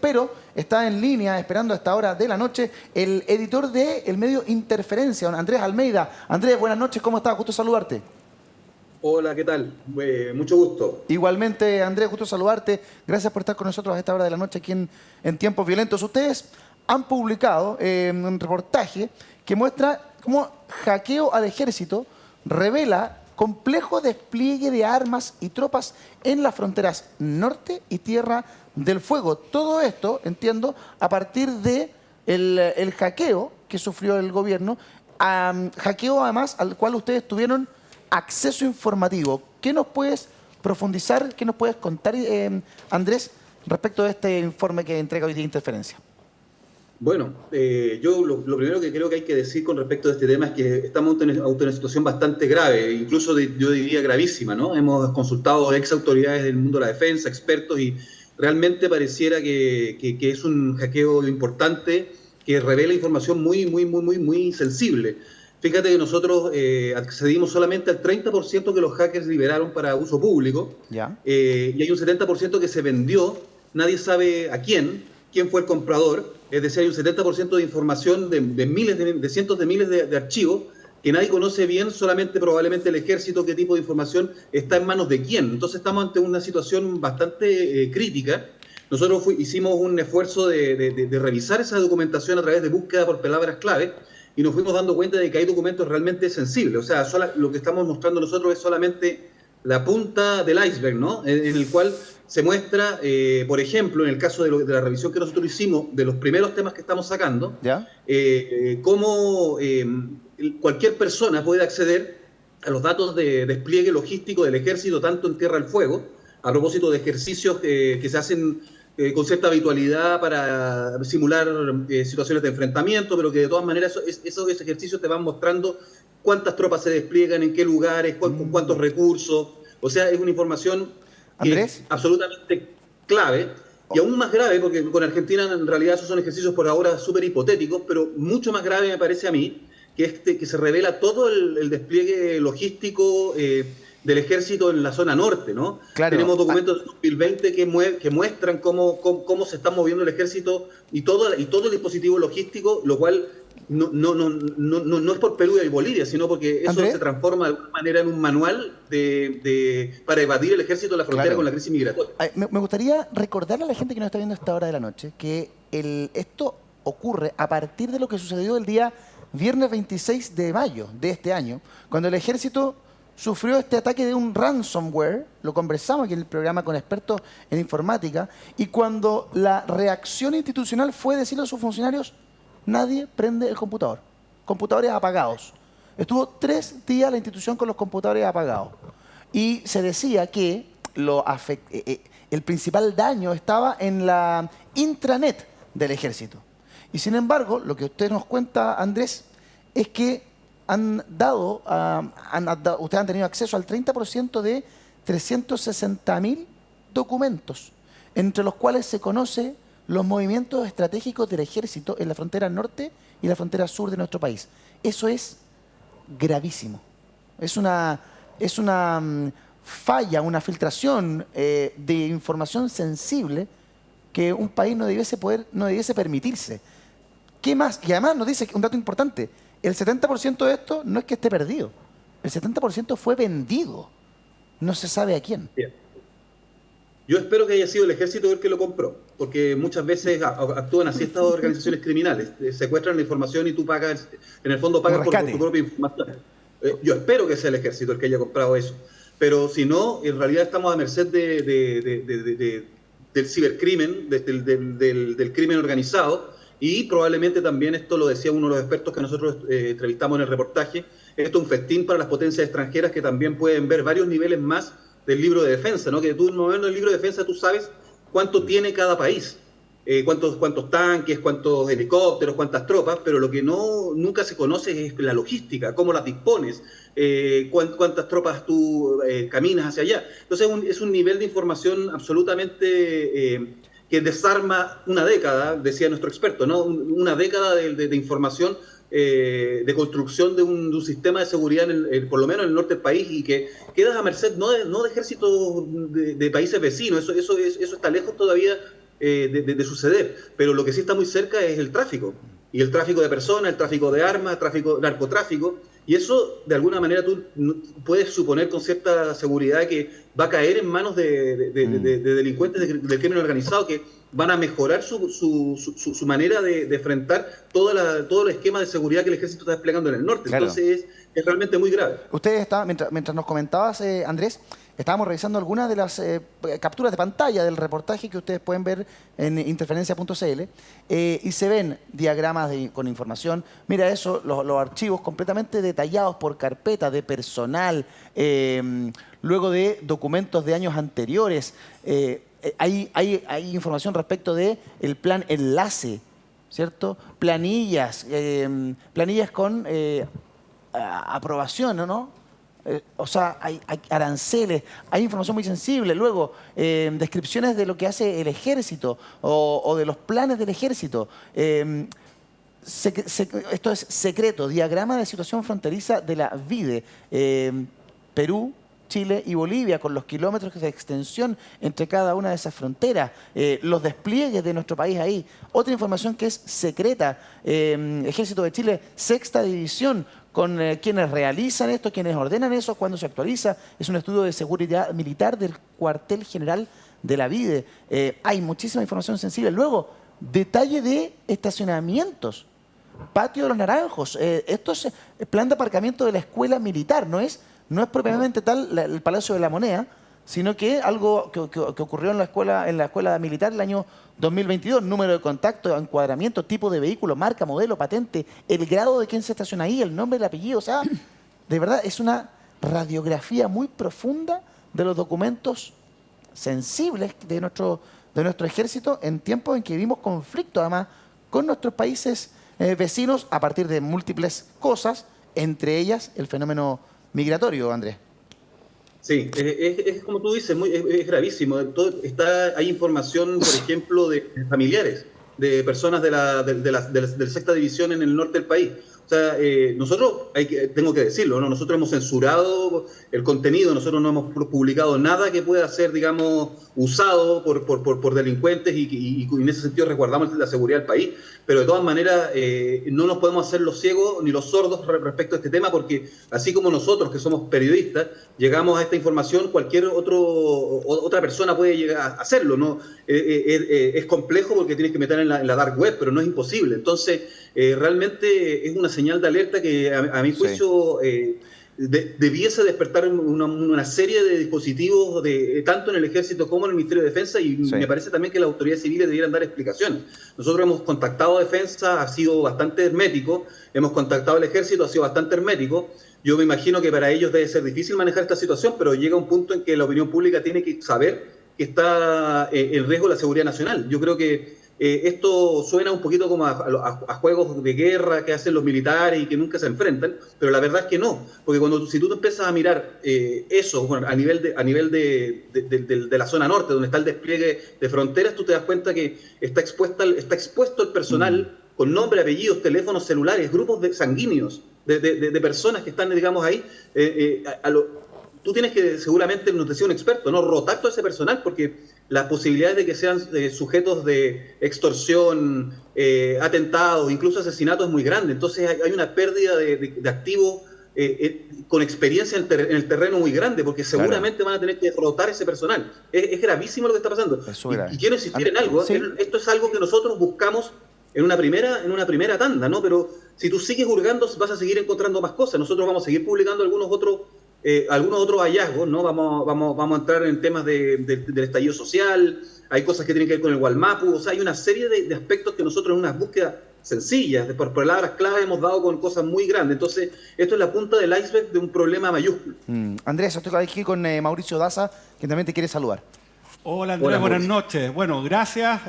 pero está en línea, esperando a esta hora de la noche, el editor del medio Interferencia, don Andrés Almeida. Andrés, buenas noches, ¿cómo estás? Gusto saludarte. Hola, ¿qué tal? Mucho gusto. Igualmente, Andrés, gusto saludarte. Gracias por estar con nosotros a esta hora de la noche aquí en Tiempos Violentos. Ustedes han publicado un reportaje que muestra cómo hackeo al ejército revela complejo despliegue de armas y tropas en las fronteras norte y Tierra del Fuego. Todo esto, entiendo, a partir de el hackeo que sufrió el gobierno, hackeo además al cual ustedes tuvieron acceso informativo. ¿Qué nos puedes profundizar, qué nos puedes contar, Andrés, respecto de este informe que entrega hoy día Interferencia? Bueno, yo lo primero que creo que hay que decir con respecto a este tema es que estamos ante una situación bastante grave, incluso yo diría gravísima, ¿no? Hemos consultado ex autoridades del mundo de la defensa, expertos, y realmente pareciera que es un hackeo importante que revela información muy sensible. Fíjate que nosotros accedimos solamente al 30% que los hackers liberaron para uso público, ¿Ya? y hay un 70% que se vendió, nadie sabe a quién fue el comprador, es decir, hay un 70% de información de cientos de miles de archivos que nadie conoce bien, solamente probablemente el ejército, qué tipo de información está en manos de quién. Entonces estamos ante una situación bastante crítica. Nosotros hicimos un esfuerzo de revisar esa documentación a través de búsqueda por palabras clave, y nos fuimos dando cuenta de que hay documentos realmente sensibles. O sea, lo que estamos mostrando nosotros es solamente la punta del iceberg, ¿no? En el cual se muestra, por ejemplo, en el caso de la revisión que nosotros hicimos, de los primeros temas que estamos sacando, ¿Ya? cómo cualquier persona puede acceder a los datos de despliegue logístico del ejército, tanto en tierra del fuego, a propósito de ejercicios que se hacen con cierta habitualidad para simular situaciones de enfrentamiento, pero que de todas maneras esos ejercicios te van mostrando cuántas tropas se despliegan, en qué lugares, con cuántos recursos. O sea, es una información que Andrés. es absolutamente clave, y aún más grave, porque con Argentina en realidad esos son ejercicios por ahora súper hipotéticos, pero mucho más grave me parece a mí que se revela todo el despliegue logístico del ejército en la zona norte, ¿no? Claro. Tenemos documentos de 2020 que muestran cómo se está moviendo el ejército y todo el dispositivo logístico, lo cual no es por Perú y Bolivia, sino porque eso ¿Andrés? se transforma de alguna manera en un manual para evadir el ejército en la frontera, Claro. con la crisis migratoria. Me gustaría recordarle a la gente que nos está viendo a esta hora de la noche que esto ocurre a partir de lo que sucedió el día viernes 26 de mayo de este año, cuando el ejército sufrió este ataque de un ransomware. Lo conversamos aquí en el programa con expertos en informática, y cuando la reacción institucional fue decirle a sus funcionarios: nadie prende el computador, computadores apagados. Estuvo 3 días la institución con los computadores apagados, y se decía que el principal daño estaba en la intranet del ejército. Y sin embargo, lo que usted nos cuenta, Andrés, es que ustedes han tenido acceso al 30% de 360.000 documentos, entre los cuales se conoce los movimientos estratégicos del ejército en la frontera norte y la frontera sur de nuestro país. Eso es gravísimo. Es una falla, una filtración de información sensible que un país no debiese permitirse. ¿Qué más? Y además nos dice un dato importante: el 70% de esto no es que esté perdido, el 70% fue vendido. No se sabe a quién. Bien. Yo espero que haya sido el ejército el que lo compró, porque muchas veces actúan así estas organizaciones criminales, secuestran la información y tú pagas, en el fondo pagas por tu propia información. Yo espero que sea el ejército el que haya comprado eso, pero si no, en realidad estamos a merced del cibercrimen, del crimen organizado, y probablemente también, esto lo decía uno de los expertos que nosotros entrevistamos en el reportaje, esto es un festín para las potencias extranjeras que también pueden ver varios niveles más del libro de defensa, ¿no? Que tú, en el momento del libro de defensa, tú sabes cuánto tiene cada país, cuántos tanques, cuántos helicópteros, cuántas tropas, pero lo que nunca se conoce es la logística, cómo las dispones, cuántas tropas tú caminas hacia allá. Entonces es un nivel de información absolutamente que desarma una década, decía nuestro experto, ¿no? Una década de información, de construcción de un sistema de seguridad, por lo menos en el norte del país, y que quedas a merced no de ejércitos de países vecinos. Eso está lejos todavía de suceder. Pero lo que sí está muy cerca es el tráfico. Y el tráfico de personas, el tráfico de armas, el tráfico, narcotráfico. Y eso, de alguna manera, tú puedes suponer con cierta seguridad que va a caer en manos de delincuentes del crimen organizado que van a mejorar su manera de enfrentar todo el esquema de seguridad que el ejército está desplegando en el norte. Claro. Entonces, es realmente muy grave. Ustedes estaban, mientras nos comentabas, Andrés, estábamos revisando algunas de las capturas de pantalla del reportaje que ustedes pueden ver en interferencia.cl y se ven diagramas con información. Mira eso, los archivos completamente detallados por carpeta de personal, luego de documentos de años anteriores. Hay información respecto de el plan Enlace, ¿cierto? Planillas, planillas con aprobación, ¿no? O sea, hay aranceles, hay información muy sensible. Luego, descripciones de lo que hace el ejército o de los planes del ejército. Esto es secreto, diagrama de situación fronteriza de la VIDE. Perú, Chile y Bolivia, con los kilómetros de extensión entre cada una de esas fronteras, los despliegues de nuestro país ahí. Otra información que es secreta, Ejército de Chile, sexta división, con quienes realizan esto, quienes ordenan eso, cuándo se actualiza. Es un estudio de seguridad militar del cuartel general de la VIDE. Hay muchísima información sensible. Luego, detalle de estacionamientos. Patio de los Naranjos. Esto es el plan de aparcamiento de la escuela militar, no es propiamente tal el Palacio de la Moneda, sino que algo que ocurrió en la escuela militar el año 2022, número de contacto, encuadramiento, tipo de vehículo, marca, modelo, patente, el grado de quién se estaciona ahí, el nombre, el apellido. O sea, de verdad es una radiografía muy profunda de los documentos sensibles de nuestro ejército en tiempos en que vivimos conflicto, además, con nuestros países vecinos a partir de múltiples cosas, entre ellas el fenómeno migratorio, Andrés. Sí, es como tú dices, es gravísimo. Hay información, por ejemplo, de familiares, de personas de la sexta división en el norte del país. O sea, nosotros, tengo que decirlo, ¿no? Nosotros hemos censurado el contenido, nosotros no hemos publicado nada que pueda ser, digamos, usado por delincuentes y en ese sentido resguardamos la seguridad del país. Pero de todas maneras, no nos podemos hacer los ciegos ni los sordos respecto a este tema, porque así como nosotros, que somos periodistas, llegamos a esta información, cualquier otra persona puede llegar a hacerlo, ¿no? Es complejo porque tienes que meter en la dark web, pero no es imposible. Entonces, realmente es una señal de alerta que a mi juicio debiese despertar una serie de dispositivos tanto en el Ejército como en el Ministerio de Defensa, y me parece también que las autoridades civiles debieran dar explicaciones. Nosotros hemos contactado a Defensa, ha sido bastante hermético, hemos contactado al Ejército, ha sido bastante hermético. Yo me imagino que para ellos debe ser difícil manejar esta situación, pero llega un punto en que la opinión pública tiene que saber que está en riesgo la seguridad nacional. Yo creo que esto suena un poquito como a juegos de guerra que hacen los militares y que nunca se enfrentan, pero la verdad es que no, porque si tú te empiezas a mirar eso, bueno, a nivel de la zona norte, donde está el despliegue de fronteras, tú te das cuenta que está expuesto el personal con nombre, apellidos, teléfonos celulares, grupos sanguíneos de personas que están, digamos, ahí. Tú tienes que, seguramente, nos decía un experto, ¿no?, rotar todo ese personal, porque las posibilidades de que sean sujetos de extorsión, atentados, incluso asesinatos es muy grande. Entonces hay una pérdida de activos con experiencia en el terreno muy grande, porque seguramente van a tener que rotar ese personal. Es gravísimo lo que está pasando. Y quiero insistir en algo. Sí. Esto es algo que nosotros buscamos en una primera tanda, ¿no? Pero si tú sigues hurgando, vas a seguir encontrando más cosas. Nosotros vamos a seguir publicando algunos otros hallazgos, ¿no? Vamos a entrar en temas del estallido social, hay cosas que tienen que ver con el Gualmapu, o sea, hay una serie de aspectos que nosotros en unas búsquedas sencillas, por palabras clave, hemos dado con cosas muy grandes. Entonces, esto es la punta del iceberg de un problema mayúsculo. Andrés, estoy aquí con Mauricio Daza, que también te quiere saludar. Hola Andrés, buenas noches. Bueno, gracias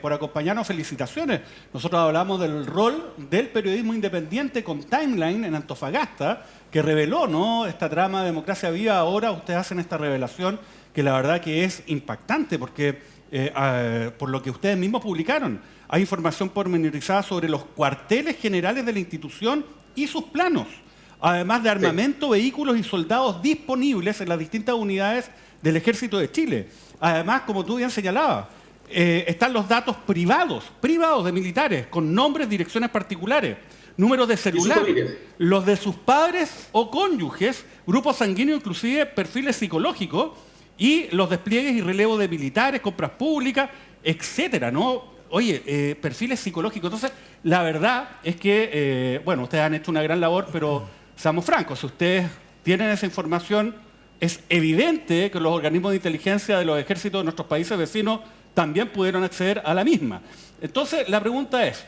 por acompañarnos, felicitaciones. Nosotros hablamos del rol del periodismo independiente con Timeline en Antofagasta, que reveló, ¿no?, esta trama de Democracia Viva. Ahora ustedes hacen esta revelación que la verdad que es impactante, porque por lo que ustedes mismos publicaron, hay información pormenorizada sobre los cuarteles generales de la institución y sus planos, además de armamento, vehículos y soldados disponibles en las distintas unidades del Ejército de Chile. Además, como tú bien señalabas, están los datos privados de militares, con nombres, direcciones particulares, números de celular, los de sus padres o cónyuges, grupos sanguíneos, inclusive perfiles psicológicos, y los despliegues y relevo de militares, compras públicas, etcétera, ¿no? Oye, perfiles psicológicos. Entonces, la verdad es que, bueno, ustedes han hecho una gran labor, pero seamos francos, si ustedes tienen esa información, es evidente que los organismos de inteligencia de los ejércitos de nuestros países vecinos también pudieron acceder a la misma. Entonces, la pregunta es,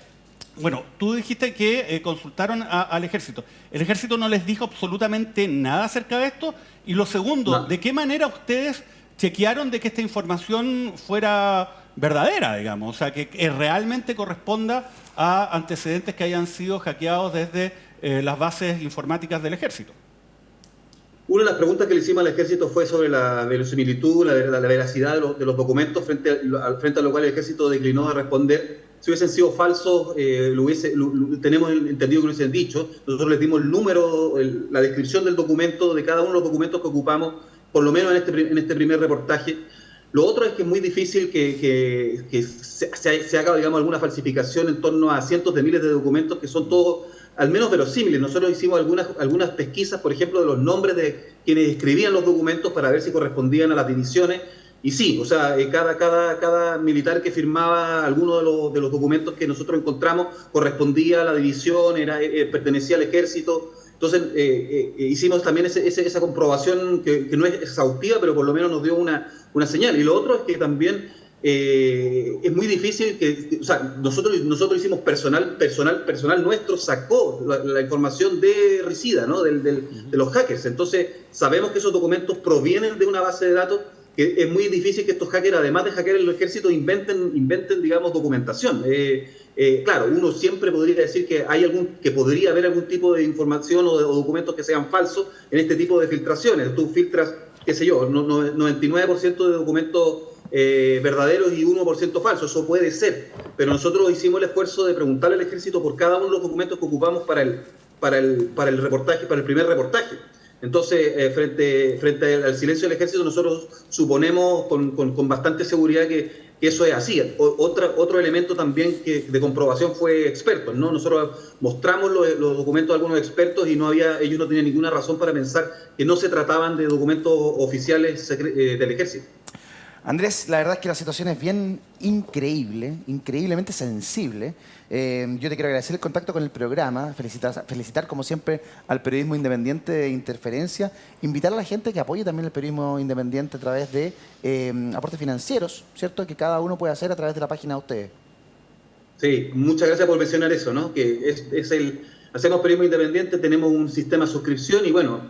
bueno, tú dijiste que consultaron al ejército. ¿El ejército no les dijo absolutamente nada acerca de esto? Y lo segundo, No. ¿de qué manera ustedes chequearon de que esta información fuera verdadera, digamos? O sea, que realmente corresponda a antecedentes que hayan sido hackeados desde las bases informáticas del ejército. Una de las preguntas que le hicimos al ejército fue sobre la verosimilitud, la veracidad de los documentos, frente a lo cual el ejército declinó de responder. Si hubiesen sido falsos, tenemos entendido que lo hubiesen dicho. Nosotros les dimos el número, la descripción del documento, de cada uno de los documentos que ocupamos, por lo menos en este primer reportaje. Lo otro es que es muy difícil que se haga, digamos, alguna falsificación en torno a cientos de miles de documentos que son todos al menos verosímiles. Nosotros hicimos algunas pesquisas, por ejemplo, de los nombres de quienes escribían los documentos para ver si correspondían a las divisiones. Y sí, o sea, cada militar que firmaba alguno de los documentos que nosotros encontramos correspondía a la división, pertenecía al ejército. Entonces, hicimos también esa comprobación que no es exhaustiva, pero por lo menos nos dio una señal. Y lo otro es que también es muy difícil o sea, nosotros hicimos personal nuestro sacó la información de Ricida, ¿no? de los hackers. Entonces, sabemos que esos documentos provienen de una base de datos, que es muy difícil que estos hackers, además de hackear el ejército, inventen digamos, documentación. Claro, uno siempre podría decir que podría haber algún tipo de información o documentos que sean falsos en este tipo de filtraciones. Tú filtras, qué sé yo, 99% de documentos verdaderos y 1% falsos, eso puede ser. Pero nosotros hicimos el esfuerzo de preguntarle al ejército por cada uno de los documentos que ocupamos para el reportaje, para el primer reportaje. Entonces, frente al silencio del ejército, nosotros suponemos con bastante seguridad que eso es así. Otro elemento también de comprobación fue expertos, ¿no? Nosotros mostramos los documentos de algunos expertos y ellos no tenían ninguna razón para pensar que no se trataban de documentos oficiales del ejército. Andrés, la verdad es que la situación es bien increíble, increíblemente sensible. Yo te quiero agradecer el contacto con el programa, felicitar como siempre al periodismo independiente de Interferencia, invitar a la gente que apoye también el periodismo independiente a través de aportes financieros, ¿cierto? Que cada uno puede hacer a través de la página de ustedes. Sí, muchas gracias por mencionar eso, ¿no? Que hacemos periodismo independiente, tenemos un sistema de suscripción y bueno,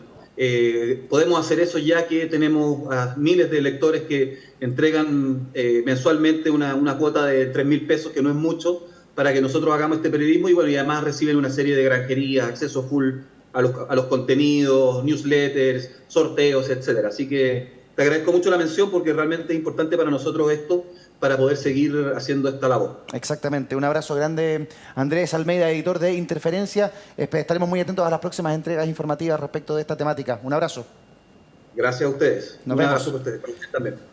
podemos hacer eso ya que tenemos a miles de lectores que entregan mensualmente una cuota de 3.000 pesos, que no es mucho, para que nosotros hagamos este periodismo y bueno, y además reciben una serie de granjerías, acceso full a los contenidos, newsletters, sorteos, etcétera. Así que te agradezco mucho la mención porque realmente es importante para nosotros esto, para poder seguir haciendo esta labor. Exactamente. Un abrazo grande, Andrés Almeida, editor de Interferencia. Estaremos muy atentos a las próximas entregas informativas respecto de esta temática. Un abrazo. Gracias a ustedes. Nos vemos. Un abrazo para ustedes también.